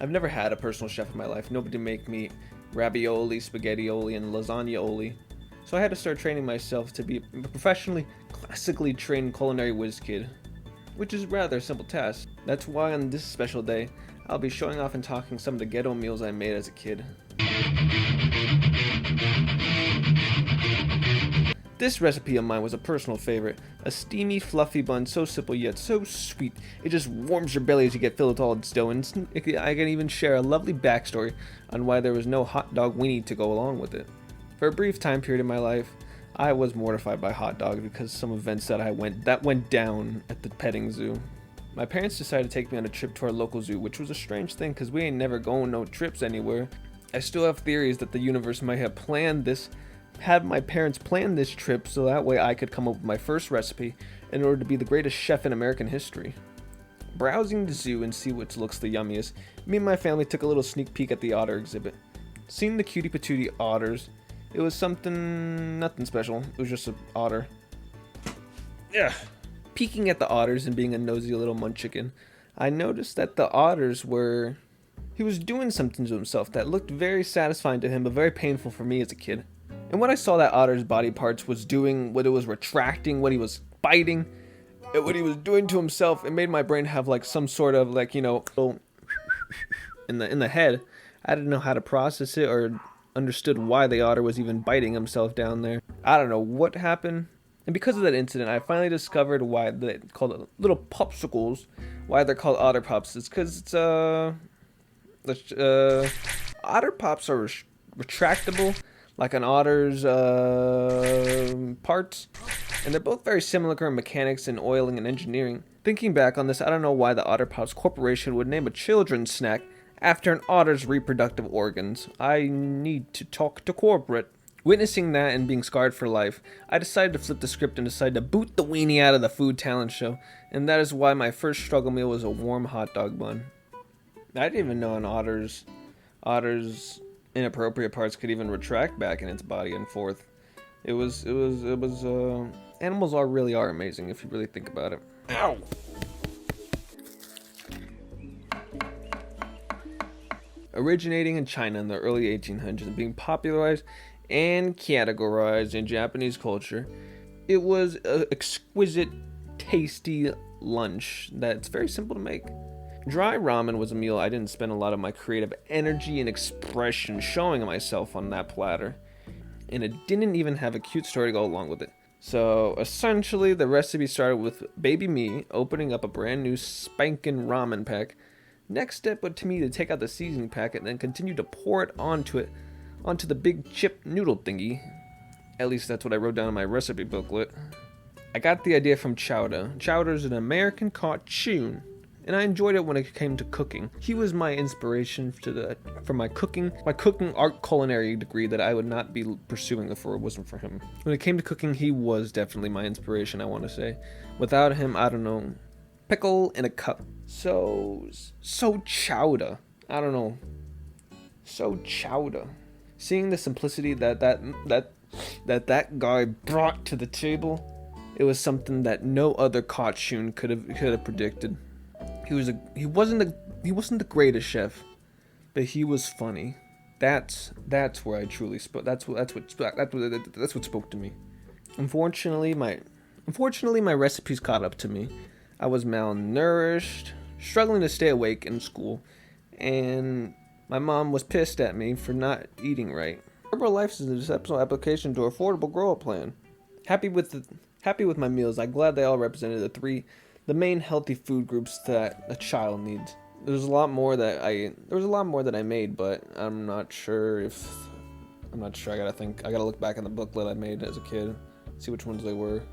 I've never had a personal chef in my life. Nobody make me ravioli, spaghettioli, and lasagnaoli. So I had to start training myself to be a professionally, classically trained culinary whiz kid, which is rather a simple task. That's why on this special day, I'll be showing off and talking some of the ghetto meals I made as a kid. This recipe of mine was a personal favorite. A steamy, fluffy bun, so simple yet so sweet. It just warms your belly as you get filled with all its dough, and I can even share a lovely backstory on why there was no hot dog weenie to go along with it. For a brief time period in my life, I was mortified by hot dogs because some events that went down at the petting zoo. My parents decided to take me on a trip to our local zoo, which was a strange thing because we ain't never going no trips anywhere. I still have theories that the universe might have had my parents plan this trip so that way I could come up with my first recipe in order to be the greatest chef in American history. Browsing the zoo and see which looks the yummiest, me and my family took a little sneak peek at the otter exhibit. Seeing the cutie patootie otters, it was nothing special. It was just an otter. Yeah. Peeking at the otters and being a nosy little munchkin, I noticed that the otters he was doing something to himself that looked very satisfying to him, but very painful for me as a kid. And when I saw that otter's body parts was doing what it was retracting, what he was biting, and what he was doing to himself, it made my brain have like some sort of like, in the head. I didn't know how to process it or understood why the otter was even biting himself down there. I don't know what happened. And because of that incident, I finally discovered why they called it little popsicles, why they're called otter pops. It's because otter pops are retractable, like an otter's parts, and they're both very similar in mechanics and oiling and engineering. Thinking back on this, I don't know why the Otter Pops Corporation would name a children's snack after an otter's reproductive organs. I need to talk to corporate. Witnessing that and being scarred for life, I decided to flip the script and decided to boot the weenie out of the food talent show, and that is why my first struggle meal was a warm hot dog bun. I didn't even know an otter's inappropriate parts could even retract back in its body and forth. Animals really are amazing if you really think about it. Ow! Originating in China in the early 1800s and being popularized and categorized in Japanese culture, it was an exquisite, tasty lunch that's very simple to make. Dry ramen was a meal I didn't spend a lot of my creative energy and expression showing myself on that platter, and it didn't even have a cute story to go along with it. So essentially the recipe started with baby me opening up a brand new spankin' ramen pack. Next step would to me to take out the seasoning packet and then continue to pour it onto the big chip noodle thingy. At least that's what I wrote down in my recipe booklet. I got the idea from Chowder. Chowder's an American cartoon, and I enjoyed it when it came to cooking. He was my inspiration for my cooking art culinary degree that I would not be pursuing if it wasn't for him. When it came to cooking, he was definitely my inspiration, I want to say. Without him, I don't know. Pickle in a cup. So Chowder. I don't know. So Chowder. Seeing the simplicity that guy brought to the table, it was something that no other cartoon could have predicted. He wasn't the greatest chef, but he was funny. That's where I truly spoke. That's what spoke to me. Unfortunately, my recipes caught up to me. I was malnourished, struggling to stay awake in school, and my mom was pissed at me for not eating right. Herbal Life is an exceptional application to affordable grow-up plan. Happy with my meals. I'm glad they all represented the main healthy food groups that a child needs. There was a lot more that I made, but I'm not sure. I gotta look back in the booklet I made as a kid, see which ones they were.